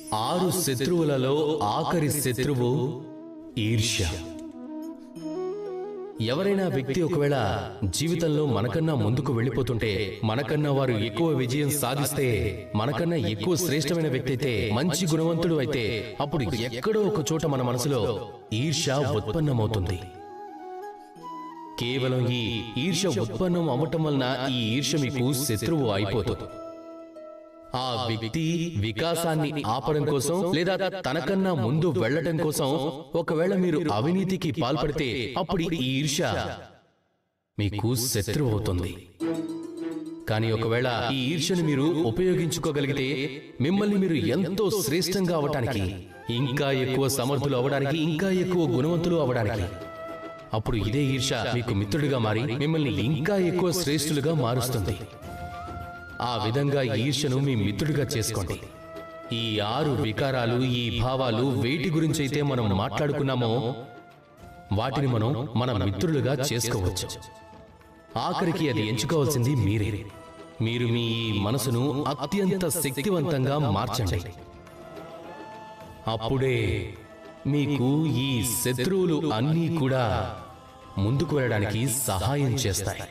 6 శత్రువులలో ఆఖరి శత్రువు ఈర్ష్య. ఎవరైనా వ్యక్తి ఒకవేళ జీవితంలో మనకన్నా ముందుకు వెళ్ళిపోతుంటే, మనకన్నా వారు ఎక్కువ విజయం సాధిస్తే, మనకన్నా ఎక్కువ శ్రేష్టమైన వ్యక్తి అయితే, మంచి గుణవంతుడు అయితే, అప్పుడు ఎక్కడో ఒక చోట మన మనసులో ఈర్ష్య ఉత్పన్నమవుతుంది. కేవలం ఈ ఈర్ష్య ఉత్పన్నం అవ్వటం వలన ఈ ఈర్ష్య మీకు శత్రువు అయిపోతుంది. ఆ వ్యక్తి వికాసాన్ని ఆపడం కోసం లేదా తనకన్నా ముందు వెళ్లటం కోసం ఒకవేళ మీరు అవినీతికి పాల్పడితే, అప్పుడు ఈ ఈర్ష్య మీకు శత్రువు అవుతుంది. కానీ ఒకవేళ ఈ ఈర్ష్యను మీరు ఉపయోగించుకోగలిగితే, మిమ్మల్ని మీరు ఎంతో శ్రేష్టంగా అవడానికి, ఇంకా ఎక్కువ సమర్థులు అవడానికి, ఇంకా ఎక్కువ గుణవంతులు అవడానికి, అప్పుడు ఇదే ఈర్ష్య మీకు మిత్రుడిగా మారి మిమ్మల్ని ఇంకా ఎక్కువ శ్రేష్ఠులుగా మారుస్తుంది. ఆ విధంగా ఈర్ష్యను మీ మిత్రుడిగా చేసుకోండి. ఈ 6 వికారాలు, ఈ భావాలు వేటి గురించైతే మనం మాట్లాడుకున్నామో వాటిని మనం మన మిత్రులుగా చేసుకోవచ్చు. ఆఖరికి అది ఎంచుకోవాల్సింది మీరే. మీరు మీ మనసును అత్యంత శక్తివంతంగా మార్చండి. అప్పుడే మీకు ఈ శత్రువులు అన్నీ కూడా ముందుకు వెళ్ళడానికి సహాయం చేస్తాయి.